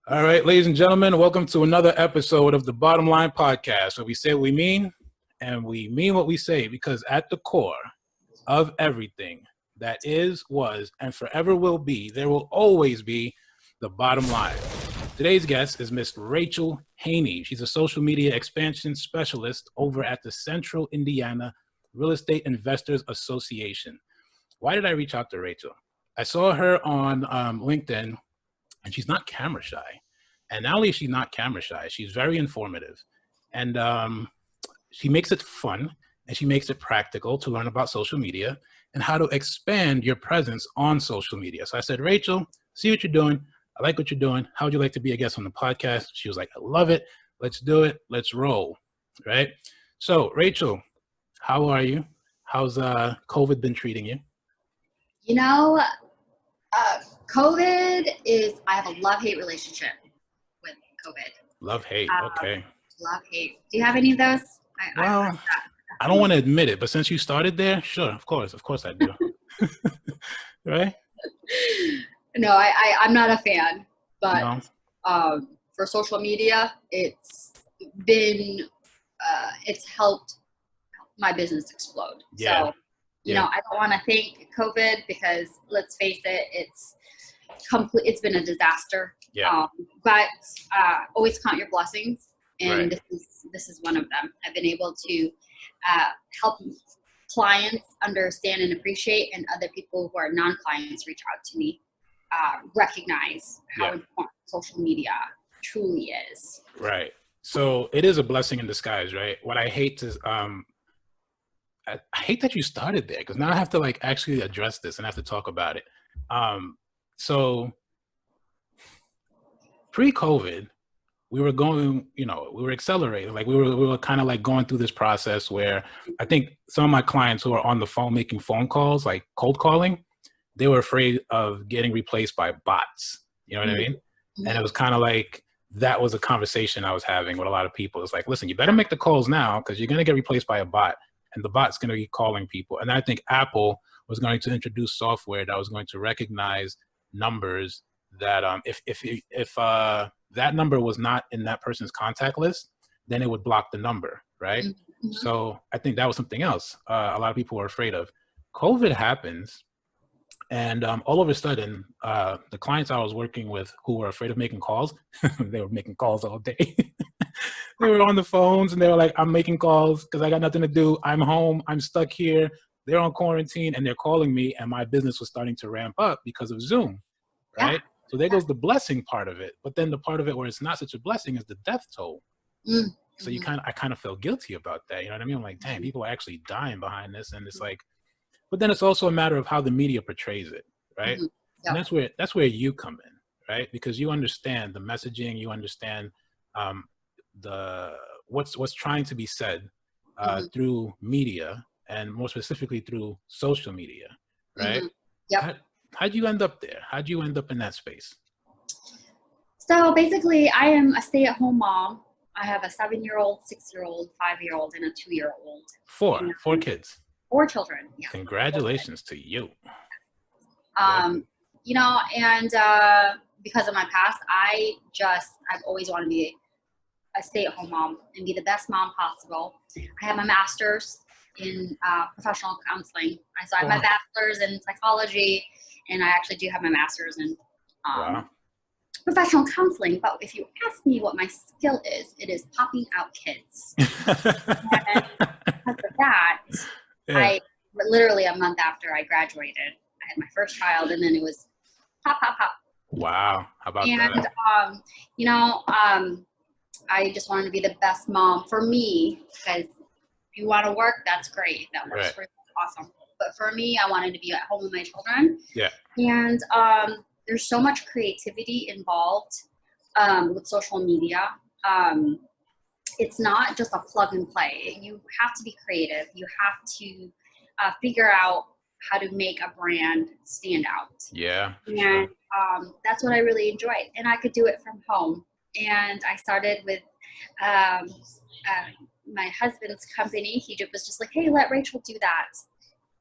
All right, ladies and gentlemen, welcome to another episode of the Bottom Line Podcast, where we say what we mean and we mean what we say, because at the core of everything that is, was, and forever will be, there will always be the bottom line. Today's guest is Miss Rachel Haney. She's a social media expansion specialist over at the Central Indiana Real Estate Investors Association. Why did I reach out to Rachel? I saw her on LinkedIn, and she's not camera shy. And not only is she not camera shy, she's very informative. And she makes it fun, and she makes it practical to learn about social media and how to expand your presence on social media. So I said, Rachel, see what you're doing. I like what you're doing. How would you like to be a guest on the podcast? She was like, I love it. Let's do it. Let's roll. Right? So, Rachel, how are you? How's COVID been treating you? You know, COVID is, I have a love-hate relationship with COVID. Love-hate, okay. Love-hate. Do you have any of those? I don't want to admit it, but since you started there, sure, of course I do. Right? No, I'm not a fan, but for social media, it's been, it's helped my business explode. Yeah. So, you know, I don't want to thank COVID because let's face it, it's been a disaster. Yeah. But always count your blessings. And right. this is one of them. I've been able to help clients understand and appreciate, and other people who are non-clients reach out to me, recognize how important social media truly is. Right. So it is a blessing in disguise, right? What I hate is, I hate that you started there, because now I have to actually address this and have to talk about it. So pre-COVID, we were going, we were accelerating. We were kind of going through this process where I think some of my clients who are on the phone making phone calls, like cold calling, they were afraid of getting replaced by bots. You know what I mean? Mm-hmm. And it was kind of that was a conversation I was having with a lot of people. It's listen, you better make the calls now, because you're going to get replaced by a bot, and the bot's going to be calling people. And I think Apple was going to introduce software that was going to recognize numbers that if that number was not in that person's contact list, then it would block the number, right? Mm-hmm. So I think that was something else a lot of people were afraid of. COVID happens, and all of a sudden, the clients I was working with who were afraid of making calls, they were making calls all day. They were on the phones, and they were like, I'm making calls because I got nothing to do. I'm home. I'm stuck here. They're on quarantine, and they're calling me, and my business was starting to ramp up because of Zoom, right? Yeah. So there goes the blessing part of it. But then the part of it where it's not such a blessing is the death toll. Mm-hmm. So I kind of feel guilty about that. You know what I mean? I'm like, dang, people are actually dying behind this. And it's but then it's also a matter of how the media portrays it, right? Mm-hmm. Yeah. And that's where you come in, right? Because you understand the messaging, you understand what's trying to be said through media, and more specifically through social media, right? Mm-hmm. Yep. How'd you end up there? How'd you end up in that space? So basically, I am a stay-at-home mom. I have a 7-year-old, 6-year-old, 5-year-old, and a 2-year-old. Four kids. 4 children. Yeah. Congratulations to you. And because of my past, I've always wanted to be a stay-at-home mom and be the best mom possible. I have my master's in professional counseling. So I have my bachelor's in psychology, and I actually do have my master's in professional counseling. But if you ask me what my skill is, it is popping out kids. And because of that, I literally a month after I graduated, I had my first child, and then it was pop, pop, pop. Wow. How about that? And, I just wanted to be the best mom for me, because if you want to work, that's great. That works for you. That's awesome. But for me, I wanted to be at home with my children. Yeah. And there's so much creativity involved with social media. It's not just a plug and play. You have to be creative. You have to figure out how to make a brand stand out. Yeah. And that's what I really enjoyed. And I could do it from home. And I started with my husband's company. He was just like, hey, let Rachel do that.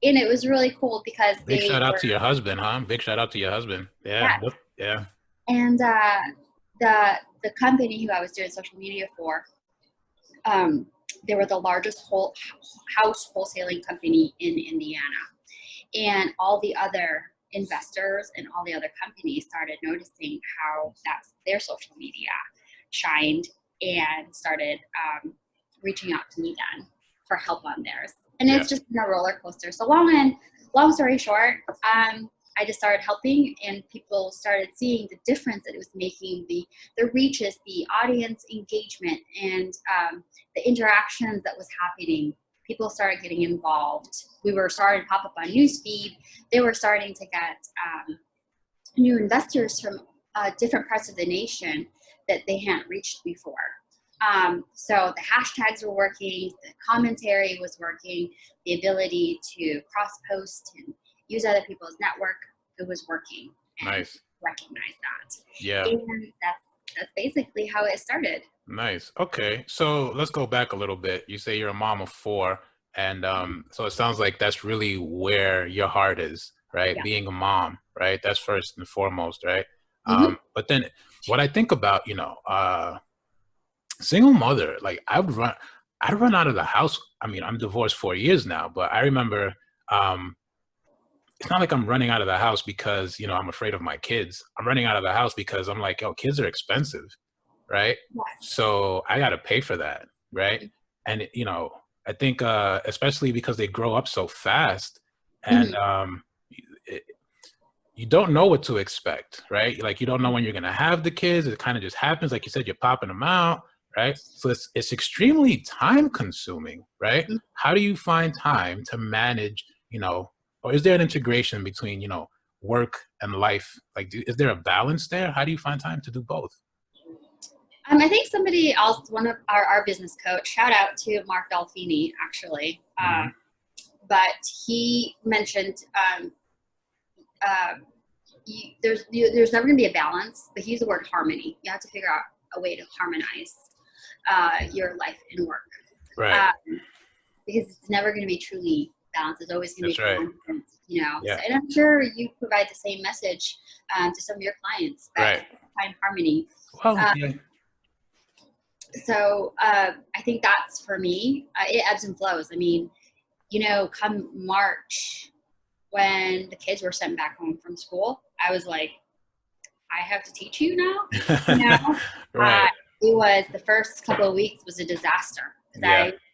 And it was really cool because big shout out to your husband, huh? Big shout out to your husband. Yeah. And the company who I was doing social media for, they were the largest house wholesaling company in Indiana, and all the other investors and all the other companies started noticing how their social media shined and started reaching out to me then for help on theirs. And it's just been a roller coaster. So long story short, I just started helping, and people started seeing the difference that it was making, the reaches, the audience engagement, and the interactions that was happening. People started getting involved. We were starting to pop up on newsfeed. They were starting to get new investors from different parts of the nation that they hadn't reached before. So the hashtags were working, the commentary was working, the ability to cross-post and use other people's network, it was working. And Nice. recognize that. Yeah. And that's basically how it started. Nice. Okay. So let's go back a little bit. You say you're a mom of 4. And so it sounds like that's really where your heart is, right? Yeah. Being a mom, right? That's first and foremost, right? Mhm. But then what I think about, single mother, like I'd run out of the house. I mean, I'm divorced 4 years now, but I remember it's not like I'm running out of the house because, I'm afraid of my kids. I'm running out of the house because I'm like, kids are expensive, right? Yes. So I got to pay for that, right? And, I think especially because they grow up so fast, and you don't know what to expect, right? Like you don't know when you're going to have the kids. It kind of just happens. Like you said, you're popping them out, right? So it's extremely time consuming, right? Mhm. How do you find time to manage, or is there an integration between, work and life? Like, is there a balance there? How do you find time to do both? I think somebody else, one of our business coach, shout out to Mark Dolfini, actually. But he mentioned there's never going to be a balance, but he used the word harmony. You have to figure out a way to harmonize your life and work. Right. Because it's never going to be truly balanced. It's always going to be constant, Yeah. So, and I'm sure you provide the same message to some of your clients. That find harmony. Well, yeah. So I think that's for me. It ebbs and flows. I mean, come March, when the kids were sent back home from school, I was like, I have to teach you now. Right. It was the first couple of weeks was a disaster.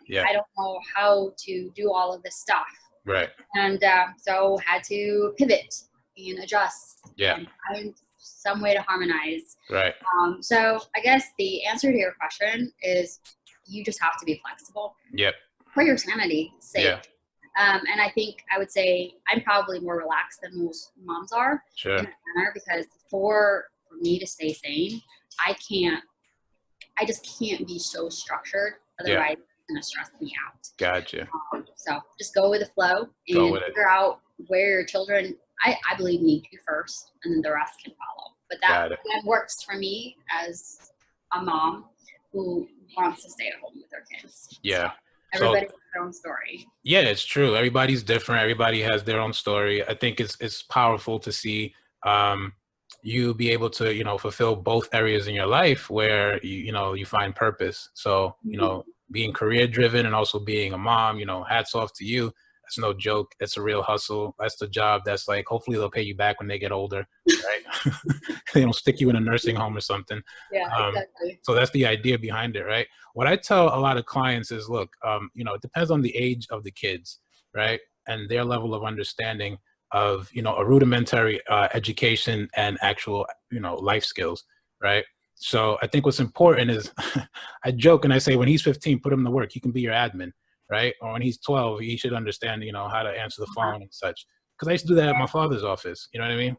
Yeah. I don't know how to do all of this stuff. Right. And so had to pivot and adjust. Yeah. And find some way to harmonize. Right. So I guess the answer to your question is you just have to be flexible. Yep. For your sanity's sake. Yeah. And I think I would say I'm probably more relaxed than most moms are. Sure. In that manner, because for me to stay sane, I just can't be so structured. Otherwise, it's going to stress me out. Gotcha. So just go with the flow and figure out where your children, I believe, need you first, and then the rest can follow. But that works for me as a mom who wants to stay at home with their kids. Yeah. So everybody has their own story. Yeah, it's true. Everybody's different. Everybody has their own story. I think it's powerful to see you be able to, fulfill both areas in your life where you find purpose. So, being career driven and also being a mom, hats off to you. That's no joke. It's a real hustle. That's the job that's like, hopefully they'll pay you back when they get older, right? They don't stick you in a nursing home or something. Yeah, exactly. So that's the idea behind it, right? What I tell a lot of clients is, look, it depends on the age of the kids, right? And their level of understanding of, a rudimentary education and actual, life skills, right? So I think what's important is I joke and I say, when he's 15, put him to work. He can be your admin, right? Or when he's 12, he should understand, how to answer the phone and such. Because I used to do that at my father's office. You know what I mean?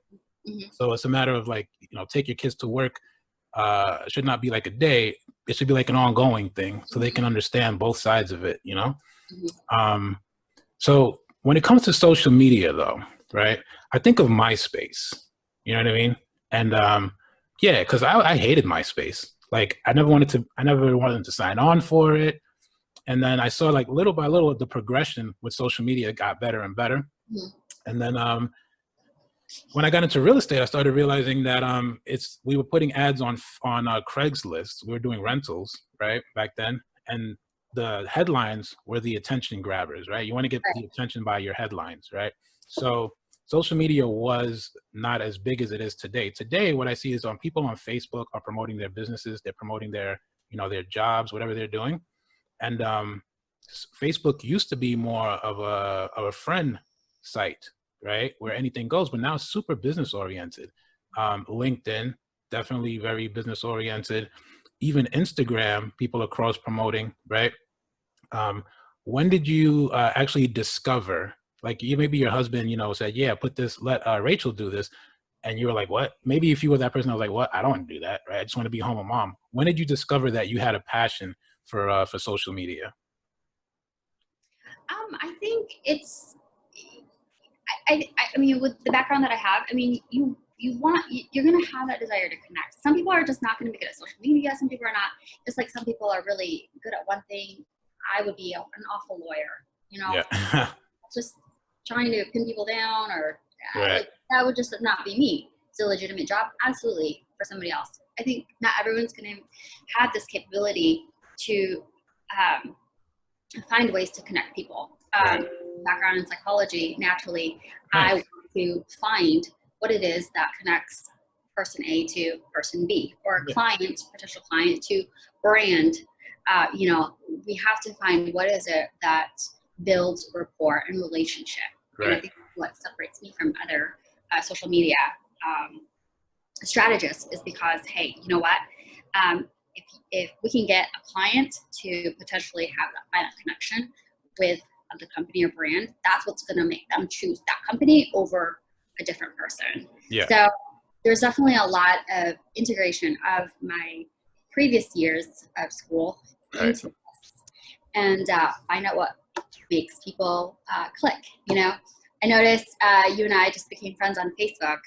Mm-hmm. So it's a matter of like, take your kids to work. It should not be like a day. It should be like an ongoing thing so they can understand both sides of it, Mm-hmm. So when it comes to social media though, right, I think of MySpace, you know what I mean? And yeah, because I hated MySpace. Like I never wanted to sign on for it. And then I saw like little by little the progression with social media got better and better. Mm-hmm. And then when I got into real estate, I started realizing that we were putting ads on Craigslist. We were doing rentals, right, back then, and the headlines were the attention grabbers, right? You want to get the attention by your headlines, right? So social media was not as big as it is today. Today, what I see is people on Facebook are promoting their businesses, they're promoting their their jobs, whatever they're doing, and Facebook used to be more of a friend site, right, where anything goes, but now it's super business oriented. LinkedIn, definitely very business oriented. Even Instagram, people are cross promoting, right? When did you actually discover, like, maybe your husband, said, yeah, put this, let Rachel do this, and you were like, what? Maybe if you were that person, I was like, what? I don't want to do that, right? I just want to be home a mom. When did you discover that you had a passion for social media? I think it's, I mean, with the background that I have, I mean, you're going to have that desire to connect. Some people are just not going to be good at social media. Some people are not. Just like some people are really good at one thing. I would be an awful lawyer, Yeah. just trying to pin people down, or Right. like, that would just not be me. It's a legitimate job, absolutely, for somebody else. I think not everyone's going to have this capability to find ways to connect people. Right. Background in psychology, naturally, Nice. I want to find what it is that connects person A to person B, or a client, potential client, to brand. We have to find what is it that builds rapport and relationship. Right. And I think what separates me from other social media strategists is because, hey, you know what? If we can get a client to potentially have that connection with the company or brand, that's what's going to make them choose that company over a different person. Yeah. So there's definitely a lot of integration of my previous years of school into this, and find out what makes people click. I noticed you and I just became friends on Facebook.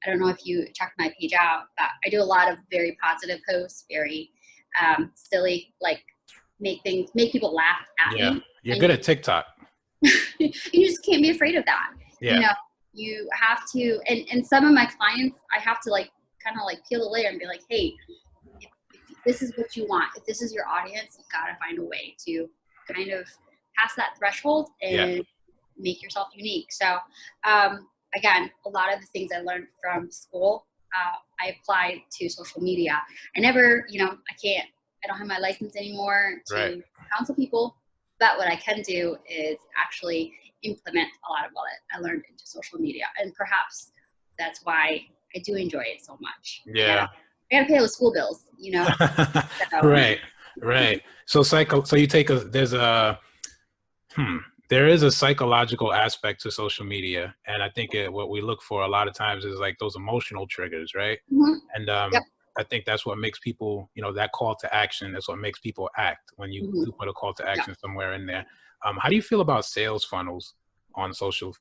I don't know if you checked my page out, but I do a lot of very positive posts, very silly, like make people laugh at me. You're good at TikTok. You just can't be afraid of that. Yeah. You have to, and some of my clients, I have to kind of peel the layer and be like, hey, if this is what you want, if this is your audience, you got to find a way to kind of pass that threshold and make yourself unique. So again, a lot of the things I learned from school, I applied to social media. I never, I don't have my license anymore to counsel people, but what I can do is actually implement a lot of what I learned into social media. And perhaps that's why I do enjoy it so much. Yeah. I gotta pay those school bills, So. Right. So you take there is a psychological aspect to social media. And I think what we look for a lot of times is like those emotional triggers, right? Mm-hmm. And I think that's what makes people, that call to action. That's what makes people act when you put a call to action somewhere in there. How do you feel about sales funnels on social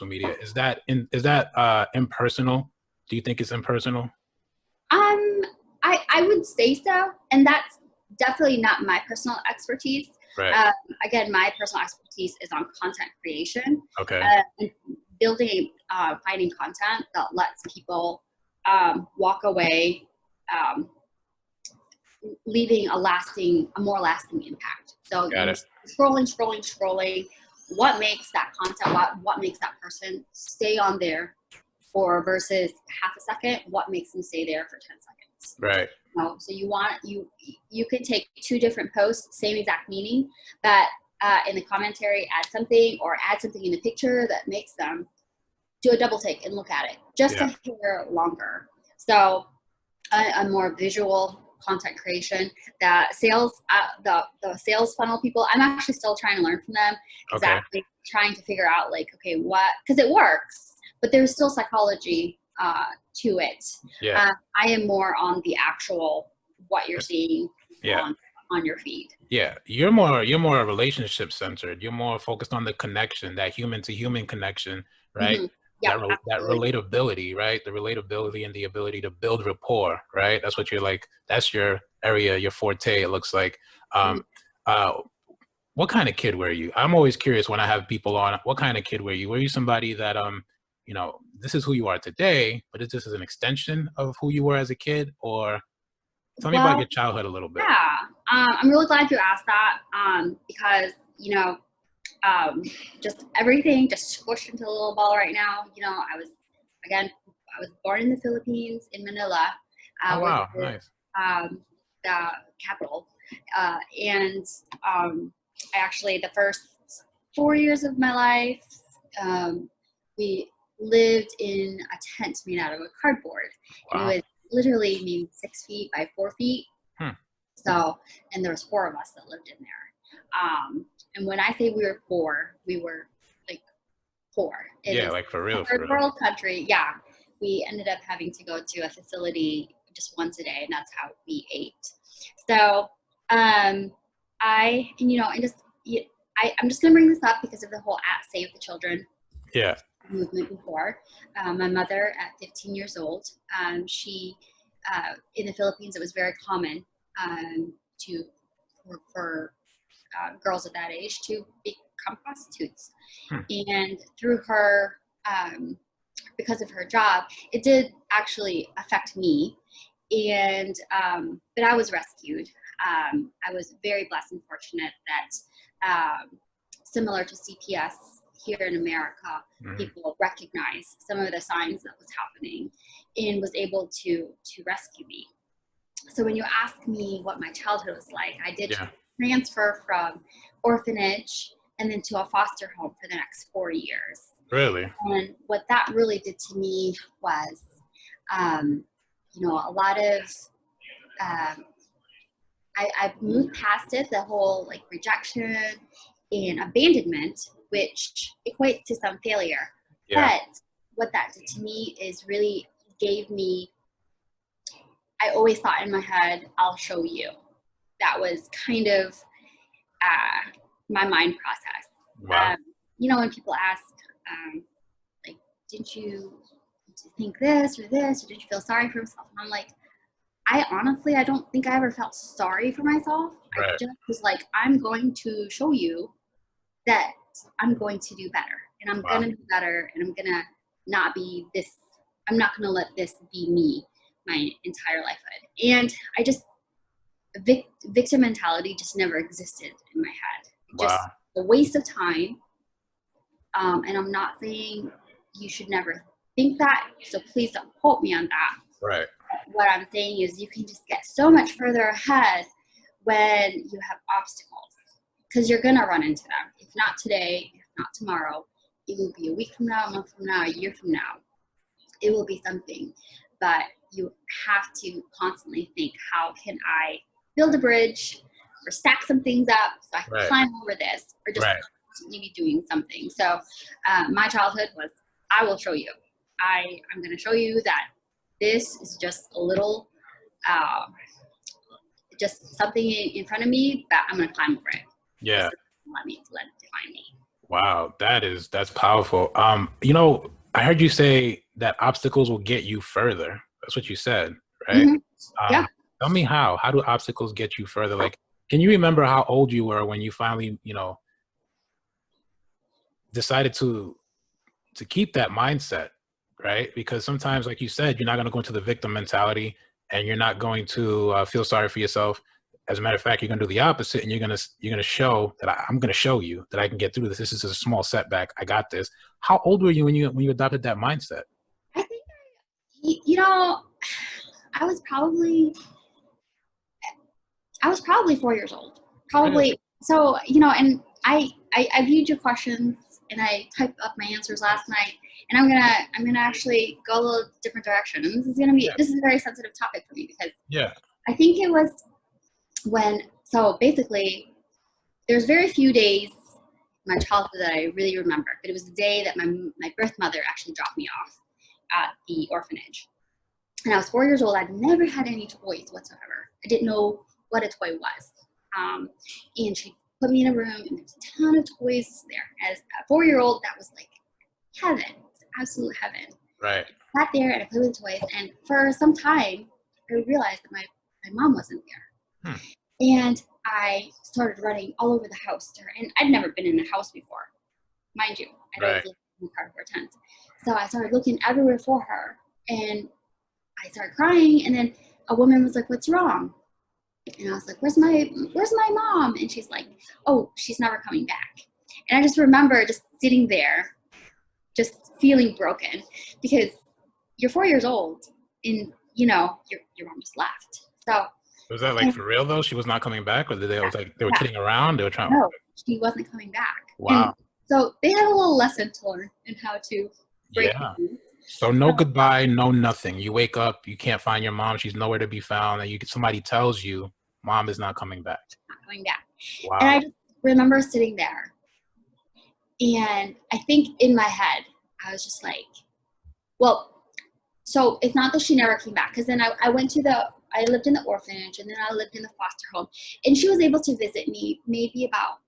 media? Is that impersonal? Do you think it's impersonal? I would say so, and that's definitely not my personal expertise. Right. Again, my personal expertise is on content creation. Okay. And building, finding content that lets people walk away, leaving a more lasting impact. So scrolling. What makes that content? What makes that person stay on there for versus half a second? What makes them stay there for 10 seconds? Right. So you can take two different posts, same exact meaning, but in the commentary add something in the picture that makes them do a double take and look at it just to hear longer. So a more visual content creation. That sales, the sales funnel people, I'm actually still trying to learn from them. Exactly, trying to figure out because it works, but there's still psychology to it. Yeah. I am more on the actual what you're seeing on your feed. Yeah, you're more relationship centered. You're more focused on the connection, that human to human connection, right? Mm-hmm. Yeah, that relatability, right? The relatability and the ability to build rapport, right? That's what you're like. That's your area, your forte. It looks like. What kind of kid were you? I'm always curious when I have people on. What kind of kid were you? Were you somebody that you know, this is who you are today, but is this an extension of who you were as a kid? Or tell me about Well, your childhood a little bit. yeah, I'm really glad you asked that, because, just everything just squished into a little ball right now. I was born in the Philippines, in Manila, Oh, which wow. is Nice. the capital. And I actually, the first 4 years of my life, we lived in a tent made out of a cardboard. And it Wow. was literally maybe 6 feet by 4 feet. Hmm. So, and there was four of us that lived in there. And when I say we were poor, we were like poor. In Yeah, this like for real, for third real. world country, yeah, we ended up having to go to a facility just once a day, and that's how we ate. So, I'm just gonna bring this up because of the whole Save the Children Yeah. movement before. My mother, at 15 years old, she in the Philippines, it was very common to for girls at that age to become prostitutes. Hmm. And through her, because of her job, it did actually affect me. And but I was rescued. I was very blessed and fortunate that, similar to CPS here in America, people recognized some of the signs that was happening and was able to rescue me. So when you ask me what my childhood was like, I did transfer from orphanage and then to a foster home for the next 4 years. Really? And what that really did to me was, a lot of, I moved past it, the whole like rejection and abandonment, which equates to some failure. Yeah. But what that did to me is really gave me, I always thought in my head, I'll show you. That was kind of my mind process. Wow. When people ask, like, did you think this or this, or did you feel sorry for yourself? And I'm like, I don't think I ever felt sorry for myself. Right. I just was like, I'm going to show you that I'm going to do better, and I'm going to do better, and I'm going to not be this, I'm not going to let this be me my entire life. And I just, victim mentality just never existed in my head. Just a waste of time. And I'm not saying you should never think that, so please don't quote me on that. Right. What I'm saying is you can just get so much further ahead when you have obstacles, because you're going to run into them. If not today, if not tomorrow, it will be a week from now, a month from now, a year from now. It will be something, but you have to constantly think, how can I build a bridge or stack some things up so I can climb over this, or just continue be doing something. So my childhood was, I will show you. I'm going to show you that this is just a little, just something in front of me that I'm going to climb over it. Yeah. Let it define me. Wow, that's powerful. I heard you say that obstacles will get you further. That's what you said, right? Mm-hmm. Yeah. Tell me how. How do obstacles get you further? Like, can you remember how old you were when you finally, decided to keep that mindset, right? Because sometimes, like you said, you're not going to go into the victim mentality, and you're not going to feel sorry for yourself. As a matter of fact, you're going to do the opposite, and you're going to show that I'm going to show you that I can get through this. This is a small setback. I got this. How old were you when you adopted that mindset? I think I was probably 4 years old. Probably. Really? So, and I viewed your questions and I typed up my answers last night, and I'm gonna actually go a little different direction. And this is a very sensitive topic for me, because I think it was so basically there's very few days in my childhood that I really remember, but it was the day that my birth mother actually dropped me off at the orphanage. And I was 4 years old. I'd never had any toys whatsoever. I didn't know what a toy was. And she put me in a room, and there's a ton of toys there. As a 4-year-old, that was like heaven. It was absolute heaven. Right. I sat there and I played with toys, and for some time, I realized that my mom wasn't there. And I started running all over the house to her. And I'd never been in a house before, mind you. I lived in the cardboard tent. So I started looking everywhere for her, and I started crying. And then a woman was like, "What's wrong?" And I was like, where's my mom? And she's like, "Oh, she's never coming back." And I just remember just sitting there, just feeling broken, because you're 4 years old and your mom just left. So Was that like for real though? She was not coming back, or did they was like they were kidding around? They were trying. no, she wasn't coming back. Wow. And so they had a little lesson to learn in how to break the news. So no goodbye, no nothing. You wake up, you can't find your mom. She's nowhere to be found. And somebody tells you, mom is not coming back. Not coming back. Wow. And I just remember sitting there. And I think in my head, I was just like, well, so it's not that she never came back. Because then I lived in the orphanage, and then I lived in the foster home. And she was able to visit me maybe about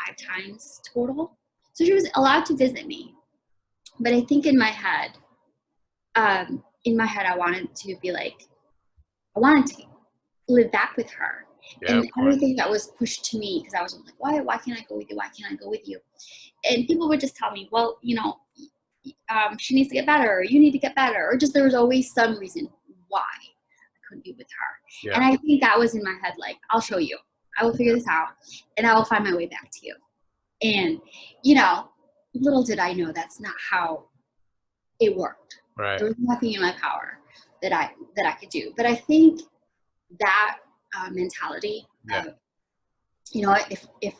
5 times total. So she was allowed to visit me. But I think in my head, I wanted to be like, I wanted to live back with her. Yeah, and everything that was pushed to me, because I was like, why can't I go with you? Why can't I go with you? And people would just tell me, well, she needs to get better, or you need to get better, or just there was always some reason why I couldn't be with her. Yeah. And I think that was in my head, like, I'll show you. I will figure this out, and I will find my way back to you. And, little did I know that's not how it worked. Right. There was nothing in my power that I could do. But I think that mentality of, if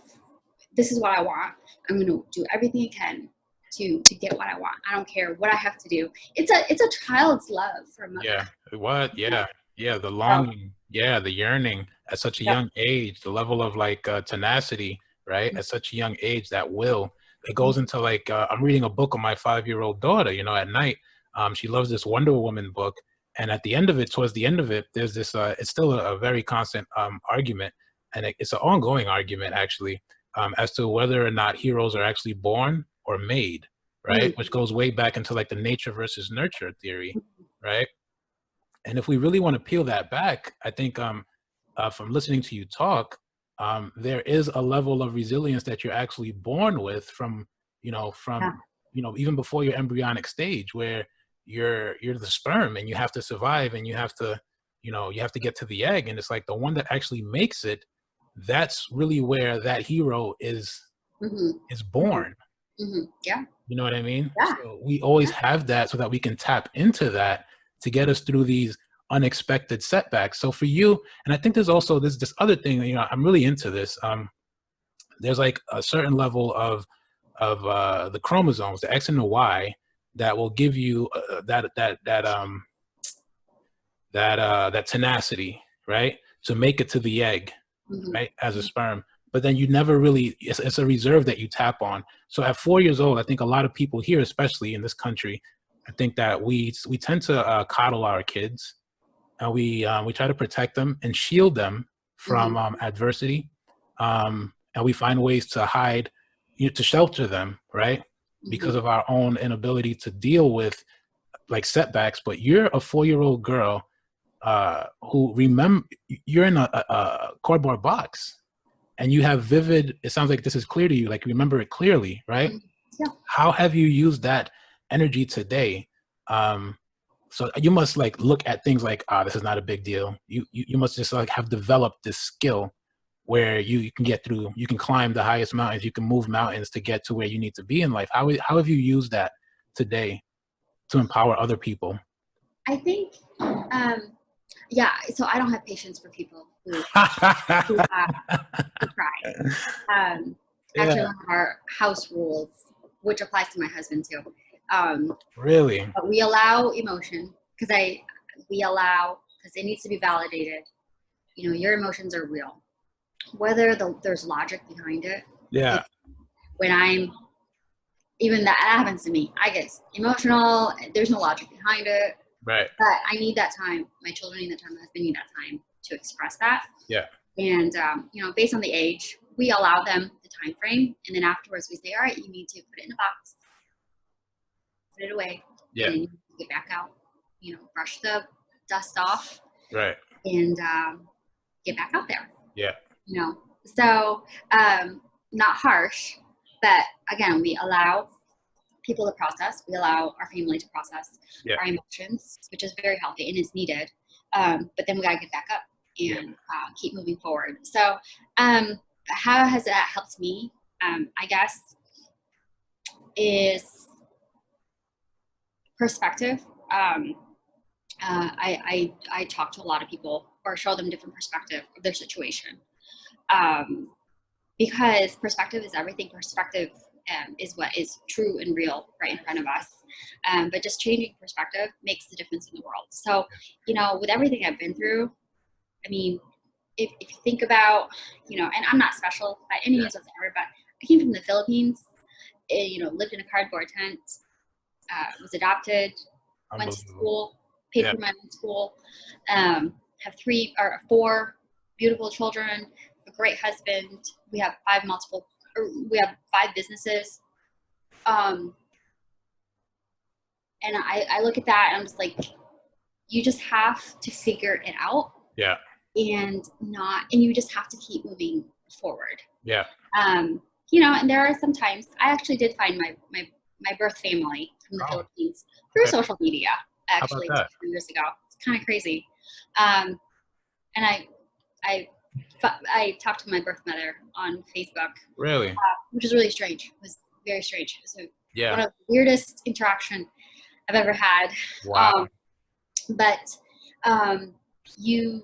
this is what I want, I'm going to do everything I can to get what I want. I don't care what I have to do. It's a child's love for a mother. Yeah. What? Yeah. Yeah. The longing. Yeah. The yearning at such a young age, the level of like tenacity, right? Mm-hmm. At such a young age, that will, it goes into like, I'm reading a book of my 5-year-old daughter, at night. She loves this Wonder Woman book. And at the end of it, towards the end of it, there's this, it's still a very constant argument. And it's an ongoing argument, actually, as to whether or not heroes are actually born or made, right? Mm-hmm. Which goes way back into like the nature versus nurture theory, right? And if we really want to peel that back, I think from listening to you talk, there is a level of resilience that you're actually born with from even before your embryonic stage, where you're the sperm and you have to survive, and you have to get to the egg. And it's like the one that actually makes it, that's really where that hero is born. Mm-hmm. Yeah. You know what I mean? Yeah. So we always have that so that we can tap into that to get us through these unexpected setbacks. So for you, and I think there's also this other thing, I'm really into this. There's like a certain level of the chromosomes, the X and the Y, that will give you that tenacity, right, to make it to the egg, right, as a sperm. But then you never really, it's a reserve that you tap on. So at 4 years old, I think a lot of people here, especially in this country, I think that we tend to coddle our kids, and we try to protect them and shield them from adversity, and we find ways to hide, to shelter them, right, because of our own inability to deal with like setbacks. But you're a 4-year-old girl who you're in a cardboard box, and you have vivid, it sounds like this is clear to you, like you remember it clearly, right? Yeah. How have you used that energy today? So you must like look at things like, this is not a big deal. You must just like have developed this skill where you can get through, you can climb the highest mountains, you can move mountains to get to where you need to be in life. How have you used that today to empower other people? I think, so I don't have patience for people who cry. Actually, one of our house rules, which applies to my husband too. Really? But we allow emotion because it needs to be validated. Your emotions are real, whether there's logic behind it. Yeah. When even that happens to me, I get emotional. There's no logic behind it. Right. But I need that time. My children need that time. My husband need that time to express that. Yeah. And based on the age, we allow them the time frame, and then afterwards we say, all right, you need to put it in a box, put it away, yeah, and then you get back out, brush the dust off, right, and get back out there. Yeah. So not harsh, but again, we allow people to process. We allow our family to process Yeah. our emotions, which is very healthy and is needed. But then we gotta get back up and keep moving forward. So how has that helped me? I guess is perspective. I talk to a lot of people or show them different perspective of their situation. Because perspective is everything. Perspective is what is true and real right in front of us. But just changing perspective makes the difference in the world. So, with everything I've been through, I mean, if you think about, and I'm not special by any means whatsoever, but I came from the Philippines, lived in a cardboard tent, was adopted, went to school, paid for my own school, have 4 beautiful children, a great husband. We have 5 businesses. And I look at that and I'm just like, you just have to figure it out. Yeah. And you just have to keep moving forward. Yeah. And there are some times I actually did find my birth family from the Philippines through social media, actually 2 years ago. It's kind of crazy. And I talked to my birth mother on Facebook. Really? Which is really strange. It was very strange. So one of the weirdest interaction I've ever had. Wow. But the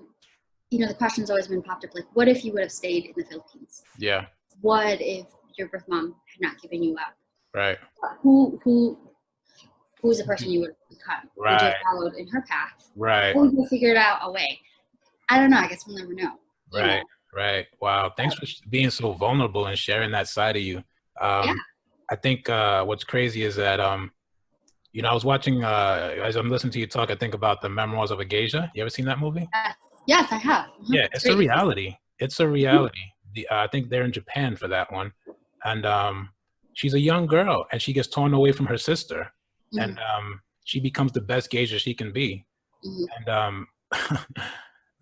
question's always been popped up, like, what if you would have stayed in the Philippines? Yeah. What if your birth mom had not given you up? Right. Who's the person you would have become? Right. Would you have followed in her path? Right. Or would you have figured out a way? I don't know. I guess we'll never know. Right. Right. Wow. Thanks for being so vulnerable and sharing that side of you. I think what's crazy is that, I was watching, as I'm listening to you talk, I think about the Memoirs of a Geisha. You ever seen that movie? Yes, I have. Mm-hmm. Yeah, it's a reality. It's a reality. I think they're in Japan for that one. And she's a young girl and she gets torn away from her sister. And she becomes the best geisha she can be. And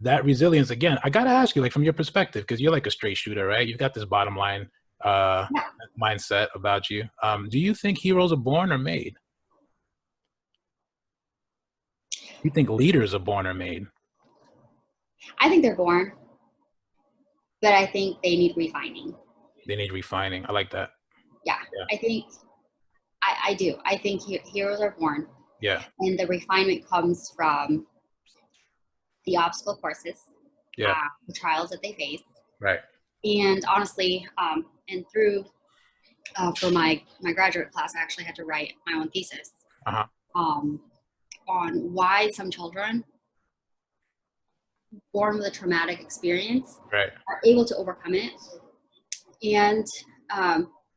that resilience, again, I got to ask you, like, from your perspective, because you're like a straight shooter, right? You've got this bottom line mindset about you. Do you think heroes are born or made? Do you think leaders are born or made? I think they're born, but I think they need refining. They need refining. I like that. Yeah. I think I do. I think heroes are born. Yeah. And the refinement comes from the obstacle courses, the trials that they face. Right. And honestly, and through for my graduate class, I actually had to write my own thesis on why some children born with a traumatic experience are able to overcome it and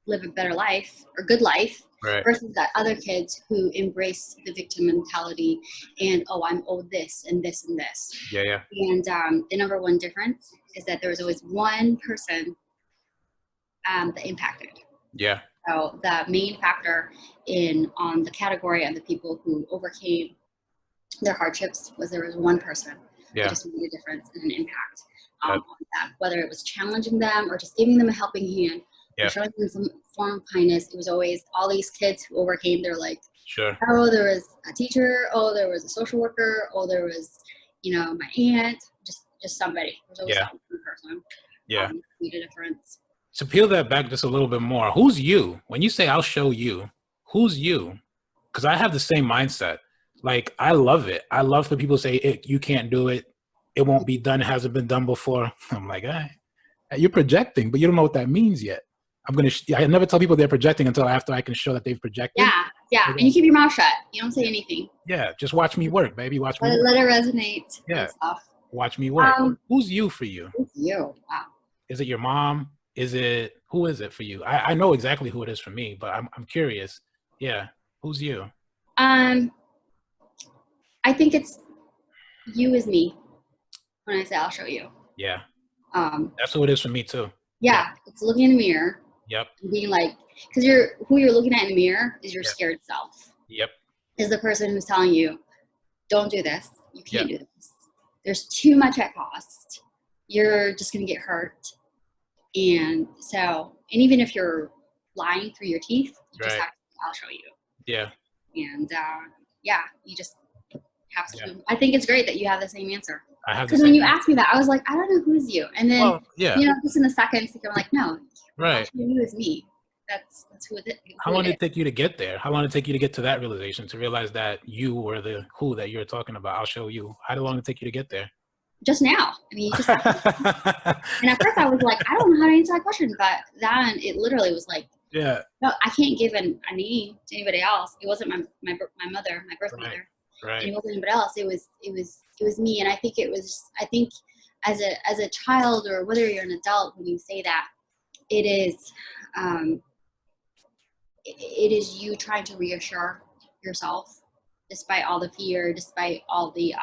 live a better life or good life versus that other kids who embrace the victim mentality and, I'm owed this and this and this. Yeah. And the number one difference is that there was always one person that impacted. Yeah. So the main factor on the category of the people who overcame their hardships was there was one person that just made a difference and an impact on them, whether it was challenging them or just giving them a helping hand or showing them some form of kindness. It was always all these kids who overcame. They're like, oh, there was a teacher. Oh, there was a social worker. Oh, there was, my aunt. Just somebody. There's always that one person. Made a difference. To peel that back just a little bit more, who's you? When you say I'll show you, who's you? Because I have the same mindset. Like, I love it. I love for people to say, you can't do it. It won't be done. It hasn't been done before. I'm like, you're projecting, but you don't know what that means yet. I never tell people they're projecting until after I can show that they've projected. Yeah. And you keep your mouth shut. You don't say anything. Yeah. Just watch me work, baby. Watch me work. Let it resonate. Yeah. Watch me work. Who's you for you? Who's you? Wow. Is it your mom? Who is it for you? I know exactly who it is for me, but I'm curious. Yeah. Who's you? I think it's you is me when I say I'll show you. Yeah. That's who it is for me too. Yeah. It's looking in the mirror. Yep. And being like, because who you're looking at in the mirror is your scared self. Yep. Is the person who's telling you, don't do this. You can't do this. There's too much at cost. You're just going to get hurt. And even if you're lying through your teeth, you just have to be I'll show you. Yeah. And yeah, you just have to. Yeah. I think it's great that you have the same answer. I have the Because same when you answer. asked me that, I was like, I don't know who's you. And then, Well, yeah. you know, just in a second, I'm like, no, Right. actually, you is me. That's who it is. How long did it take you to get there? How long did it take you to get to that realization, to realize that you were the who that you're talking about? I'll show you. How long did it take you to get there? Just now. I mean, you just and at first I was like, I don't know how to answer that question, but then it literally was like, Yeah. no, I can't give a name to anybody else. It wasn't my mother, my birth mother, Right. and it wasn't anybody else. It was me, and I think as a child, or whether you're an adult, when you say that, it is you trying to reassure yourself, despite all the fear, despite all the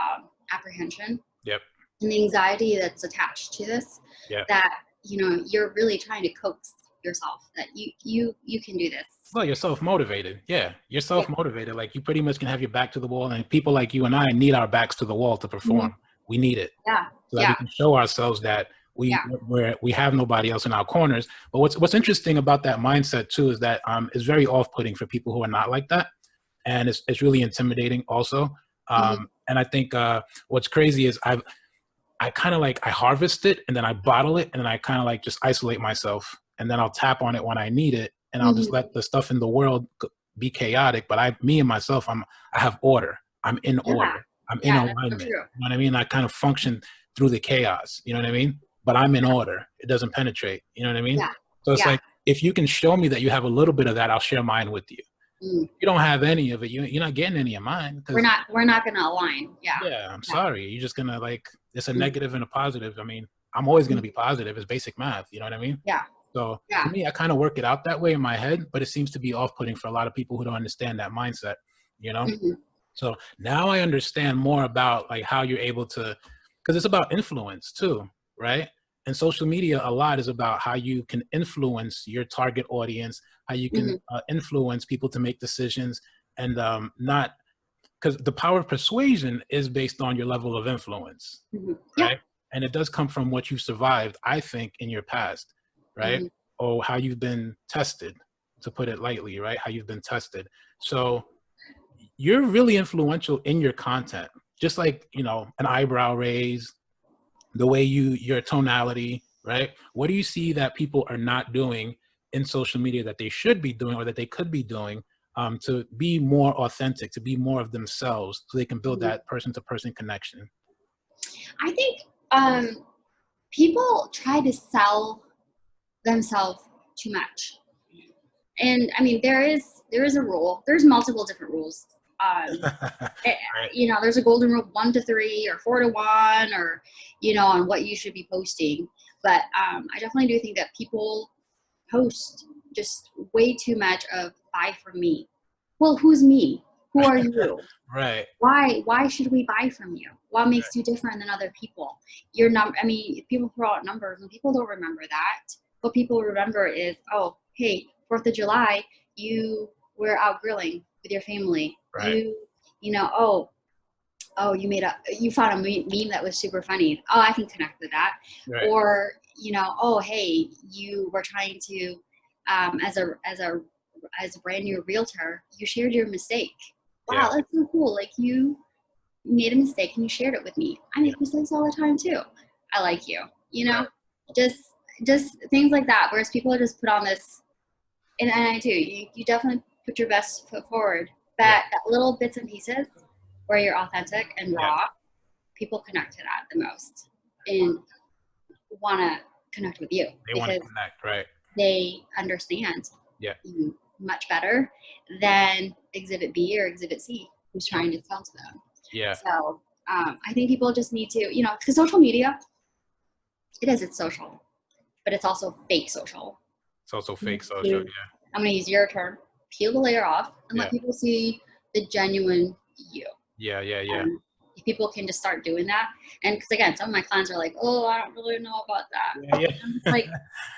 apprehension. Yep. And the anxiety that's attached to this. Yep. That, you know, you're really trying to coax yourself that you can do this. Well, you're self-motivated. Yeah, you're self-motivated. Like, you pretty much can have your back to the wall, and people like you and I need our backs to the wall to perform. Mm-hmm. We need it. Yeah. So that we can show ourselves that we have nobody else in our corners. But what's interesting about that mindset too is that it's very off-putting for people who are not like that, and it's really intimidating also. And I think what's crazy is I kind of like, I harvest it and then I bottle it, and then I kind of like just isolate myself, and then I'll tap on it when I need it, and I'll just let the stuff in the world be chaotic. But me and myself, I have order. I'm in order. I'm in alignment. You know what I mean? I kind of function through the chaos. You know what I mean? But I'm in order. It doesn't penetrate. You know what I mean? Yeah. So it's like, if you can show me that you have a little bit of that, I'll share mine with you. You don't have any of it, you're not getting any of mine. We're not gonna align. Yeah, I'm sorry. You're just gonna, like, it's a negative and a positive. I mean, I'm always gonna be positive. It's basic math. You know what I mean? Yeah. So for me, I kind of work it out that way in my head, but it seems to be off-putting for a lot of people who don't understand that mindset. You know? So now I understand more about, like, how you're able to, because it's about influence too, right? And social media a lot is about how you can influence your target audience, how you can influence people to make decisions, and not, because the power of persuasion is based on your level of influence, right? And it does come from what you survived, I think, in your past, right? Or how you've been tested, to put it lightly, right? How you've been tested. So you're really influential in your content, just like, you know, an eyebrow raise, the way your tonality, right? What do you see that people are not doing in social media that they should be doing, or that they could be doing, to be more authentic, to be more of themselves, so they can build that person-to-person connection? I think people try to sell themselves too much. And I mean, there is a rule. There's multiple different rules. You know, there's a golden rule, 1 to 3 or 4 to 1, or, you know, on what you should be posting. But I definitely do think that people post just way too much of buy from me. Well, who's me? Who are you? Right. Why should we buy from you? What makes you different than other people? Your number. I mean, people throw out numbers and people don't remember that. What people remember is, oh, hey, 4th of July, you were out grilling with your family. Right. You know, you found a meme that was super funny. Oh, I can connect with that. Right. Or, you know, oh, hey, you were trying to, as a brand new realtor, you shared your mistake. Wow, that's so cool. Like, you made a mistake and you shared it with me. I make mistakes all the time too. I like you. You know, just things like that. Whereas people are just put on this, and I do. You definitely put your best foot forward. But that little bits and pieces where you're authentic and raw, people connect to that the most and want to connect with you. They want to connect, right? They understand you much better than Exhibit B or Exhibit C who's trying to sell to them. Yeah. So I think people just need to, you know, because social media, it's social, but it's also fake social. It's also fake social, I'm going to use your term, peel the layer off and let people see the genuine you. If people can just start doing that, and because again, some of my clients are like, oh, I don't really know about that. I'm just like,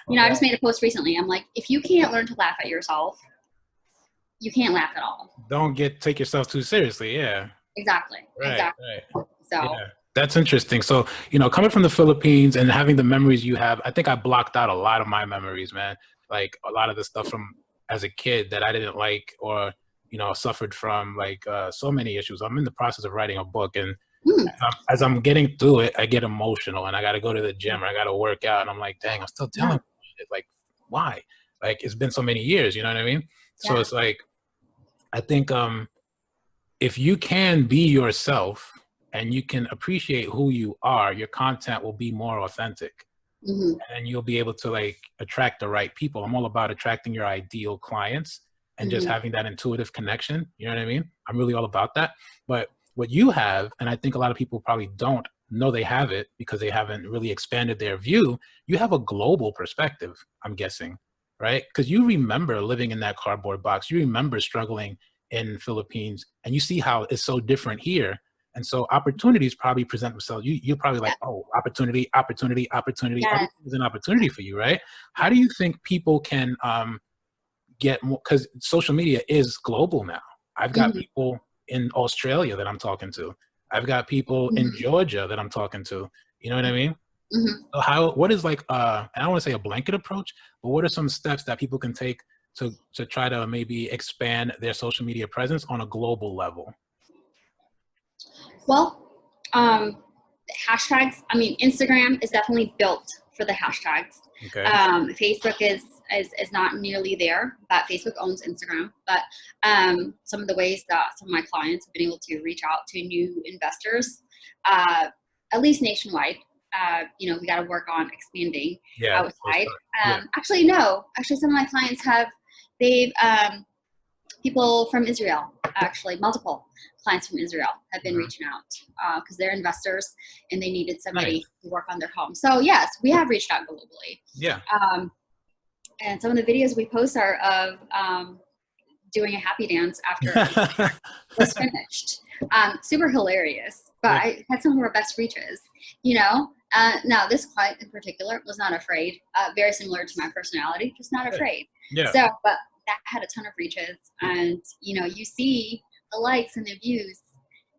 you know, I just made a post recently. I'm like, if you can't learn to laugh at yourself, you can't laugh at all. Don't take yourself too seriously. Exactly. Right. So that's interesting. So, you know, coming from the Philippines and having the memories you have, I think I blocked out a lot of my memories, man. Like a lot of the stuff from as a kid that I didn't like, or, you know, suffered from like so many issues. I'm in the process of writing a book, and as I'm getting through it, I get emotional, and I got to go to the gym, or I got to work out, and I'm like, dang, I'm still dealing with it. Like, why? Like, it's been so many years, you know what I mean? So it's like, I think if you can be yourself and you can appreciate who you are, your content will be more authentic. And you'll be able to like attract the right people. I'm all about attracting your ideal clients and just having that intuitive connection. You know what I mean? I'm really all about that. But what you have, and I think a lot of people probably don't know they have it because they haven't really expanded their view, you have a global perspective, I'm guessing, right? Because you remember living in that cardboard box. You remember struggling in Philippines, and you see how it's so different here. And so opportunities probably present themselves. You're probably like, oh, opportunity. Everything is an opportunity for you, right? How do you think people can get more? Because social media is global now. I've got people in Australia that I'm talking to. I've got people in Georgia that I'm talking to. You know what I mean? So what is like, I don't want to say a blanket approach, but what are some steps that people can take to try to maybe expand their social media presence on a global level? Well, hashtags. I mean, Instagram is definitely built for the hashtags. Okay. Facebook is not nearly there, but Facebook owns Instagram. But some of the ways that some of my clients have been able to reach out to new investors, at least nationwide, you know, we got to work on expanding outside. Actually, no. Actually, some of my clients they've people from Israel, actually multiple clients from Israel have been reaching out because they're investors and they needed somebody to work on their home. So yes, we have reached out globally. Yeah. And some of the videos we post are of doing a happy dance after it was finished. Super hilarious, but I had some of our best reaches, you know. Now this client in particular was not afraid, very similar to my personality, just not afraid. Yeah. So, but that had a ton of reaches, and you know, you see the likes and the views,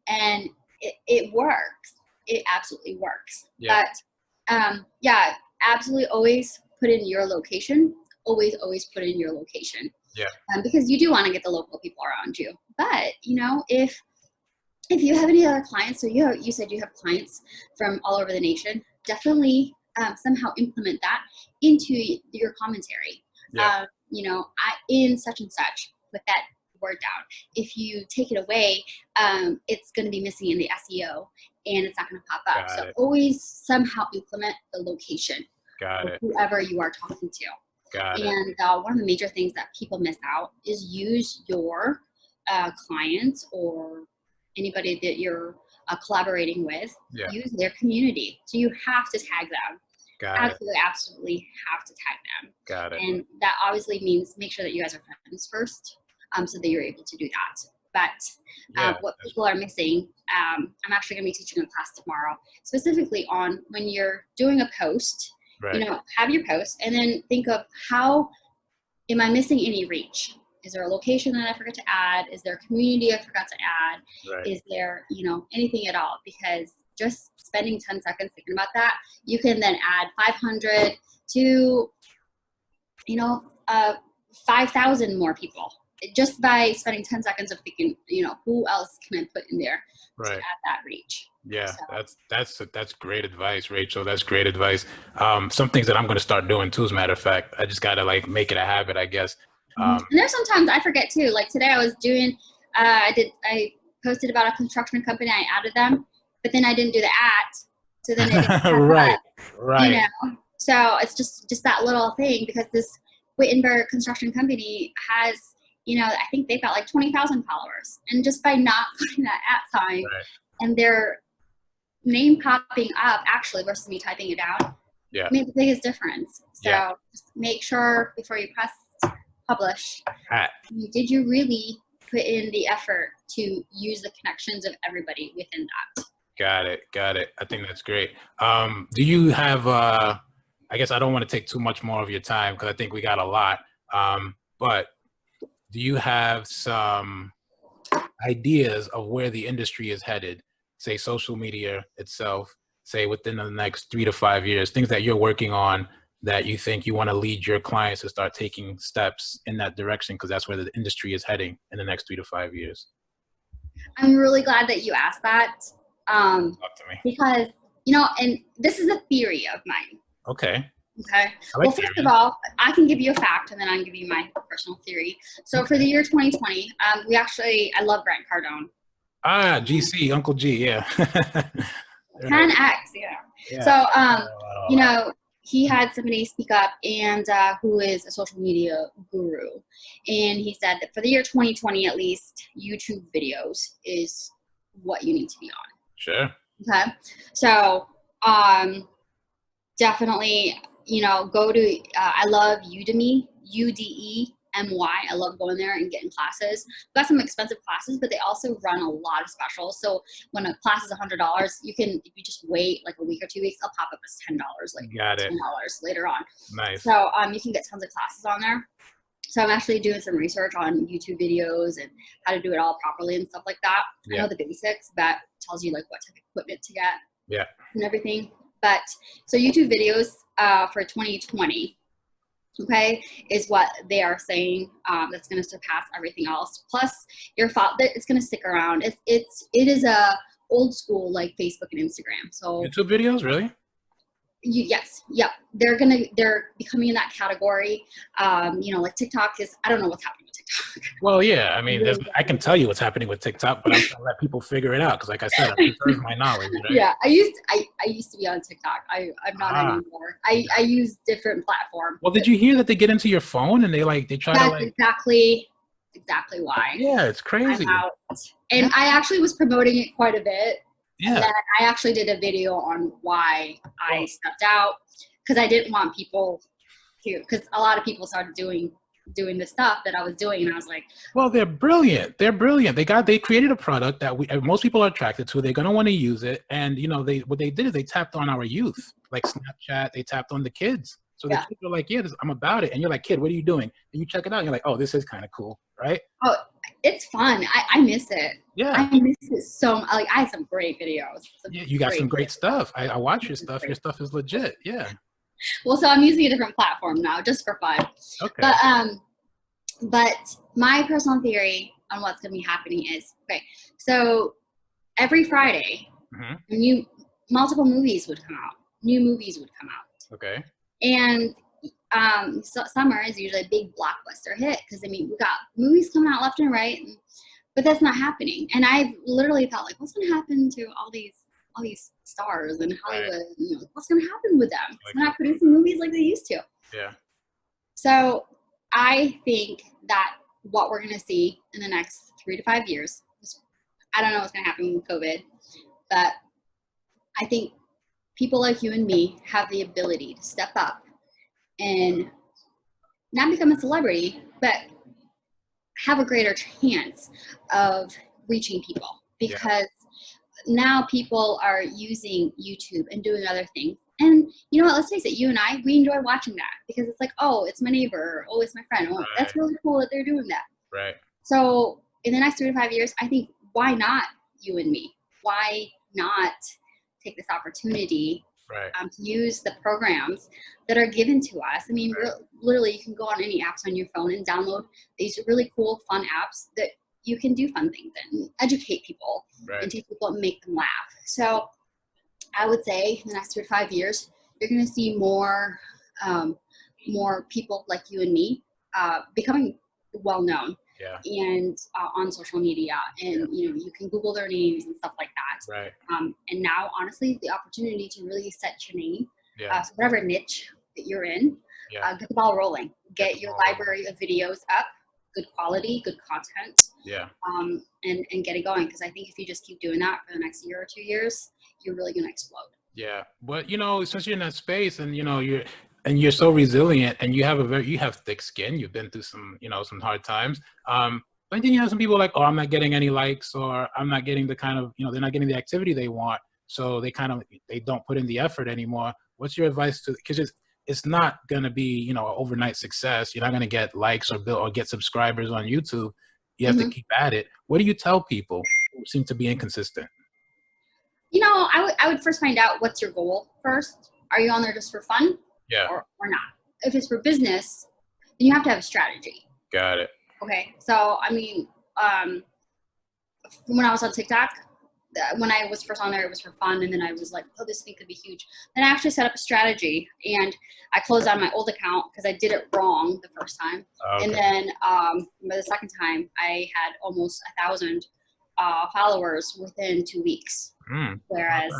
and it works. It absolutely works. Yeah. But absolutely always put in your location. Always put in your location. Yeah. Because you do want to get the local people around you. But you know, if you have any other clients, so you said you have clients from all over the nation, definitely somehow implement that into your commentary. Yeah. You know, in such and such, put that word down. If you take it away, it's going to be missing in the SEO and it's not going to pop up. Got so it. Always somehow implement the location Got of it. whoever you are talking to. Got it. And one of the major things that people miss out is use your clients or anybody that you're collaborating with, use their community. So you have to tag them. Absolutely have to tag them. Got it. And that obviously means make sure that you guys are friends first, so that you're able to do that. But what people are missing, I'm actually going to be teaching a class tomorrow, specifically on when you're doing a post, you know, have your post and then think of how am I missing any reach? Is there a location that I forgot to add? Is there a community I forgot to add? Is there, you know, anything at all? Because just spending 10 seconds thinking about that, you can then add 500 to, you know, 5,000 more people just by spending 10 seconds of thinking, you know, who else can I put in there to add that reach? Yeah, so. that's great advice, Rachel. That's great advice. Some things that I'm going to start doing too, as a matter of fact. I just got to like make it a habit, I guess. And there's sometimes I forget too. Like today I was doing, I posted about a construction company. I added them, but then I didn't do the at. So then it didn't right. You know, so it's just that little thing because this Wittenberg construction company has, you know, I think they've got like 20,000 followers, and just by not putting that at sign and their name popping up actually versus me typing it down, made the biggest difference. So just make sure before you press publish, did you really put in the effort to use the connections of everybody within that? Got it. I think that's great. Do you have, I guess I don't want to take too much more of your time because I think we got a lot, but do you have some ideas of where the industry is headed, say social media itself, say within the next 3 to 5 years, things that you're working on that you think you want to lead your clients to start taking steps in that direction? Because that's where the industry is heading in the next 3 to 5 years. I'm really glad that you asked that. Talk to me. Because, you know, and this is a theory of mine. Okay. Okay. Like Well, first of all, I can give you a fact and then I can give you my personal theory. So for the year 2020, I love Grant Cardone. Ah, GC, Uncle G, yeah. 10X, yeah. So, you know, he had somebody speak up and who is a social media guru. And he said that for the year 2020, at least, YouTube videos is what you need to be on. Sure. Okay. So, definitely, you know, go to, I love Udemy, UDEMY. I love going there and getting classes. Got some expensive classes, but they also run a lot of specials. So when a class is $100, you can, if you just wait like a week or 2 weeks, they'll pop up as $10, like $10 later on. Nice. So you can get tons of classes on there. So I'm actually doing some research on YouTube videos and how to do it all properly and stuff like that. Yeah. I know the basics, that tells you like what type of equipment to get and everything. But so YouTube videos for 2020, okay, is what they are saying that's going to surpass everything else. Plus, it's going to stick around. It is a old school like Facebook and Instagram. So YouTube videos, really? Yes. Yep. They're becoming in that category. You know, like TikTok is, I don't know what's happening with TikTok. Well, yeah. I mean, I can tell you what's happening with TikTok, but I'm going to let people figure it out. Because like I said, I preserve my knowledge. Right? Yeah. I used to be on TikTok. I'm not anymore. I use different platforms. Well, did you hear that they get into your phone and they try to like. Exactly why. Yeah. It's crazy. I'm out. And I actually was promoting it quite a bit. Yeah. And then I actually did a video on why I stepped out, because I didn't want people to, because a lot of people started doing the stuff that I was doing, and I was like, well, they're brilliant. They're brilliant. They created a product that most people are attracted to. They're gonna want to use it, and you know, what they did is they tapped on our youth, like Snapchat. They tapped on the kids. So the kids are like, yeah, I'm about it. And you're like, kid, what are you doing? And you check it out. And you're like, oh, this is kind of cool, right? Oh, it's fun. I miss it. Yeah. I miss it so much. Like, I have some great videos. Yeah, you got some great stuff. I watch your stuff. Your stuff is legit. Yeah. Well, so I'm using a different platform now just for fun. Okay. But my personal theory on what's going to be happening is, okay, so every Friday, multiple movies would come out. New movies would come out. Okay. And so summer is usually a big blockbuster hit, because I mean, we got movies coming out left and right, but that's not happening. And I've literally thought, like, what's going to happen to all these stars in Hollywood? Right. You know, what's going to happen with them? They're not producing movies like they used to. Yeah. So I think that what we're going to see in the next 3 to 5 years, I don't know what's going to happen with COVID, but I think people like you and me have the ability to step up and not become a celebrity, but have a greater chance of reaching people, because now people are using YouTube and doing other things. And you know what, let's face it, you and I, we enjoy watching that, because it's like, oh, it's my neighbor, or, oh, it's my friend. Oh, that's really cool that they're doing that. Right. So in the next 3 to 5 years, I think, why not you and me? Why not take this opportunity to use the programs that are given to us? I mean, literally, you can go on any apps on your phone and download these really cool, fun apps that you can do fun things and educate people and teach people and make them laugh. So I would say in the next 3 to 5 years, you're going to see more people like you and me becoming well-known. And on social media, and you know, you can Google their names and stuff like that. Right. And now, honestly, the opportunity to really set your name, so whatever niche that you're in, get the ball rolling. Get your library of videos up, good quality, good content. And get it going, because I think if you just keep doing that for the next year or 2 years, you're really going to explode. Yeah, but you know, since you're in that space, and you know, you're so resilient, and you have thick skin. You've been through some hard times. But then you have some people like, oh, I'm not getting any likes, or I'm not getting the kind of, they're not getting the activity they want. So they don't put in the effort anymore. What's your advice because it's not going to be, an overnight success. You're not going to get likes or get subscribers on YouTube. You have to keep at it. What do you tell people who seem to be inconsistent? I would first find out what's your goal first. Are you on there just for fun? Yeah. or not. If it's for business, then you have to have a strategy. Got it. Okay. So, I mean, when I was on TikTok, when I was first on there, it was for fun. And then I was like, oh, this thing could be huge. Then I actually set up a strategy, and I closed on my old account because I did it wrong the first time. Okay. And then by the second time, I had almost 1,000 followers within 2 weeks. Whereas,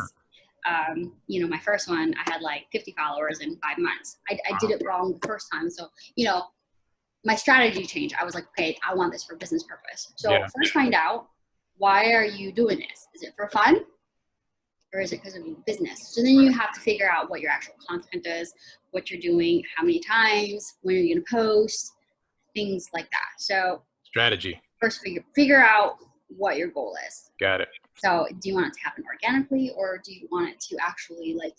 you know, my first one, I had like 50 followers in 5 months. I did it wrong the first time. So, you know, my strategy changed. I was like, okay, I want this for business purpose. So first find out, why are you doing this? Is it for fun? Or is it because of your business? So then you have to figure out what your actual content is, what you're doing, how many times, when are you going to post, things like that. So strategy. First figure out what your goal is. Got it. So do you want it to happen organically, or do you want it to actually like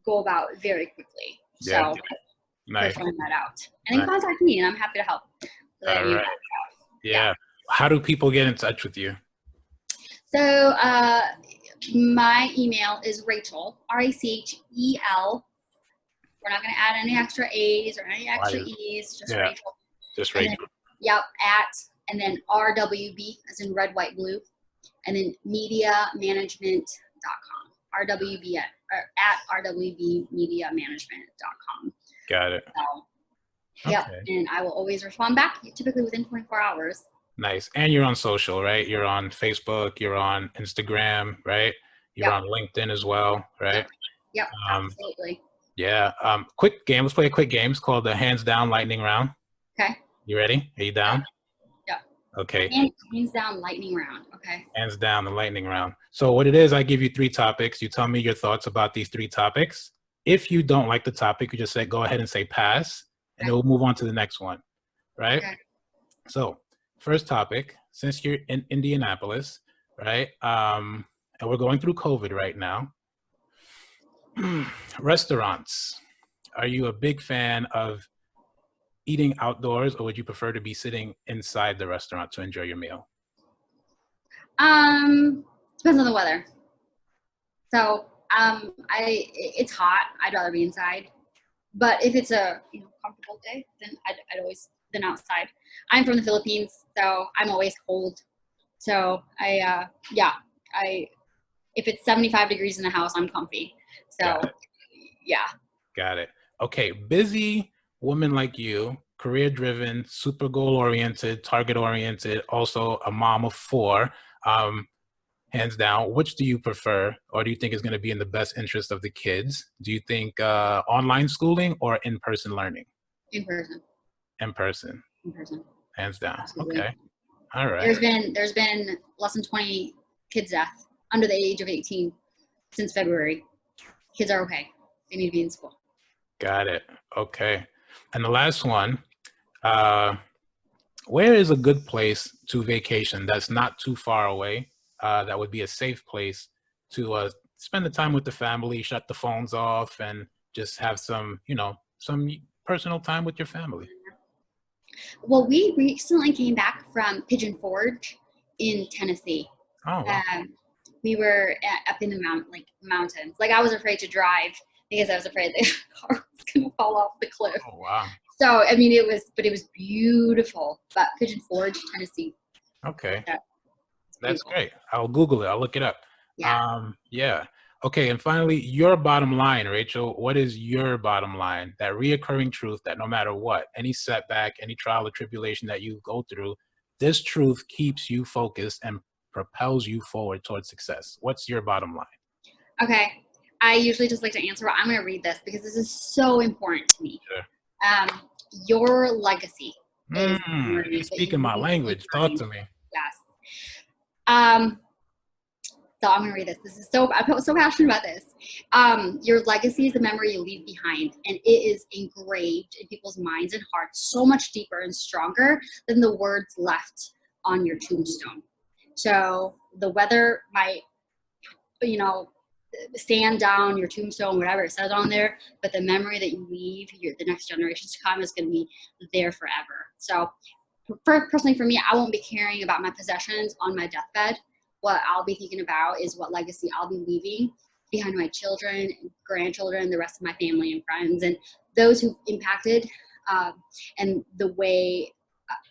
go about very quickly? So nice. first find that out. And then contact me, and I'm happy to help. All right. Yeah. How do people get in touch with you? So my email is Rachel, Rachel. We're not going to add any extra A's or any extra E's, just Rachel. Just Rachel. Then, and then RWB, as in red, white, blue, and then mediamanagement.com. RWB at rwbmediamanagement.com. Got it. So, and I will always respond back, typically within 24 hours. Nice. And you're on social, right? You're on Facebook, you're on Instagram, right? You're on LinkedIn as well, right? Yep, absolutely. Yeah. Quick game. Let's play a quick game. It's called the Hands Down Lightning Round. Okay. You ready? Are you down? Yeah. Okay. Hands down lightning round. Okay. Hands down the lightning round. So what it is, I give you 3 topics. You tell me your thoughts about these 3 topics. If you don't like the topic, you just say, go ahead and say pass, and then we'll move on to the next one, right? Okay. So first topic, since you're in Indianapolis, right? And we're going through COVID right now. Restaurants. Are you a big fan of eating outdoors, or would you prefer to be sitting inside the restaurant to enjoy your meal? Depends on the weather. So, it's hot. I'd rather be inside. But if it's a comfortable day, then I'd always been outside. I'm from the Philippines, so I'm always cold. So if it's 75 degrees in the house, I'm comfy. So Got it. Okay. Busy woman like you, career driven, super goal oriented, target oriented, also a mom of 4, hands down. Which do you prefer, or do you think is going to be in the best interest of the kids? Do you think online schooling or in-person learning? In person. In person. In person. Hands down. Absolutely. Okay. All right. There's been less than 20 kids deaths under the age of 18 since February. Kids are okay. They need to be in school. Got it. Okay. And the last one, where is a good place to vacation that's not too far away, that would be a safe place to spend the time with the family, shut the phones off, and just have some personal time with your family? Well, we recently came back from Pigeon Forge in Tennessee. Oh, wow. We were up in the mountains. Like, I was afraid to drive because I was afraid the car was going to fall off the cliff. Oh, wow. So, I mean, it was beautiful. But Pigeon Forge, Tennessee. Okay. That's great. I'll Google it. I'll look it up. Yeah. Okay. And finally, your bottom line, Rachel. What is your bottom line? That reoccurring truth that no matter what, any setback, any trial or tribulation that you go through, this truth keeps you focused and propels you forward towards success. What's your bottom line? Okay. I usually just like to answer. I'm going to read this because this is so important to me. Sure. Your legacy. You're speaking my language. Talk to me. Yes. So I'm going to read this. I'm so passionate about this. Your legacy is the memory you leave behind, and it is engraved in people's minds and hearts so much deeper and stronger than the words left on your tombstone. So the weather might, stand down your tombstone, whatever it says on there, but the memory that you leave the next generations to come is going to be there forever. So personally for me, I won't be caring about my possessions on my deathbed. What I'll be thinking about is what legacy I'll be leaving behind my children, grandchildren, the rest of my family and friends, and those who impacted and the way,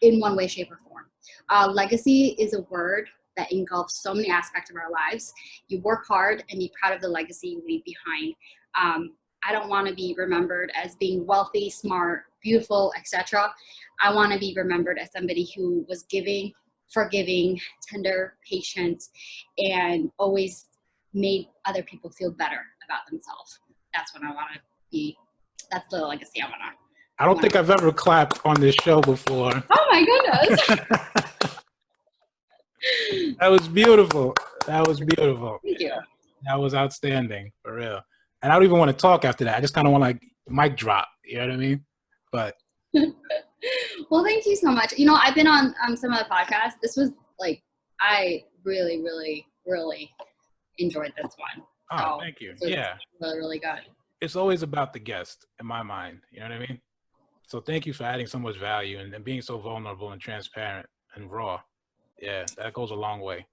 in one way, shape, or form. Legacy is a word that engulfs so many aspects of our lives. You work hard and be proud of the legacy you leave behind. I don't want to be remembered as being wealthy, smart, beautiful, etc. I want to be remembered as somebody who was giving, forgiving, tender, patient, and always made other people feel better about themselves. That's what I want to be. That's the legacy I want to. I don't think I've ever clapped on this show before. Oh my goodness. That was beautiful. That was beautiful. Thank you. That was outstanding, for real. And I don't even want to talk after that. I just kind of want to like mic drop. You know what I mean? But well, thank you so much. You know, I've been on some of the podcasts. This was like, I really, really, really enjoyed this one. Oh, thank you. Yeah. Really, really good. It's always about the guest in my mind. You know what I mean? So thank you for adding so much value and being so vulnerable and transparent and raw. Yeah, that goes a long way.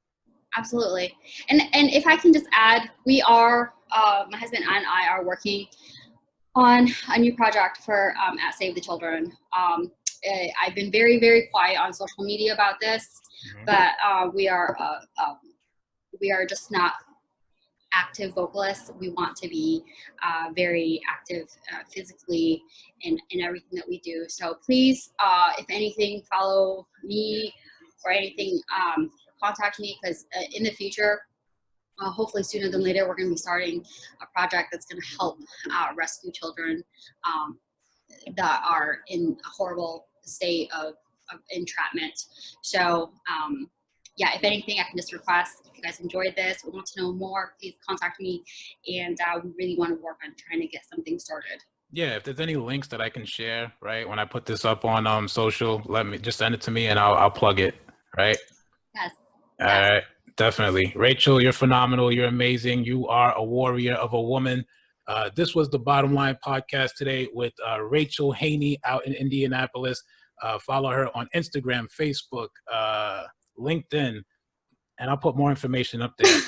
Absolutely. And if I can just add, we are, my husband and I are working on a new project for at Save the Children. I've been very, very quiet on social media about this, but we are just not active vocalists. We want to be very active physically in everything that we do. So please, if anything, follow me or anything, contact me, because in the future, hopefully sooner than later, we're going to be starting a project that's going to help rescue children that are in a horrible state of entrapment. So yeah, if anything, I can just request, if you guys enjoyed this or want to know more, please contact me. And we really want to work on trying to get something started. Yeah, if there's any links that I can share, right, when I put this up on social, let me just send it to me and I'll plug it, right? Yes. All right, definitely. Rachel, you're phenomenal. You're amazing. You are a warrior of a woman. This was the Bottom Line podcast today with Rachel Haney out in Indianapolis. Follow her on Instagram, Facebook, LinkedIn, and I'll put more information up there.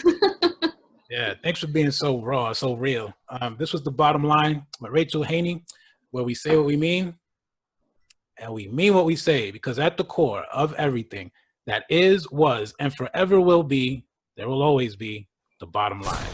Yeah, thanks for being so raw, so real. This was the Bottom Line with Rachel Haney, where we say what we mean, and we mean what we say, because at the core of everything that is, was, and forever will be, there will always be the bottom line.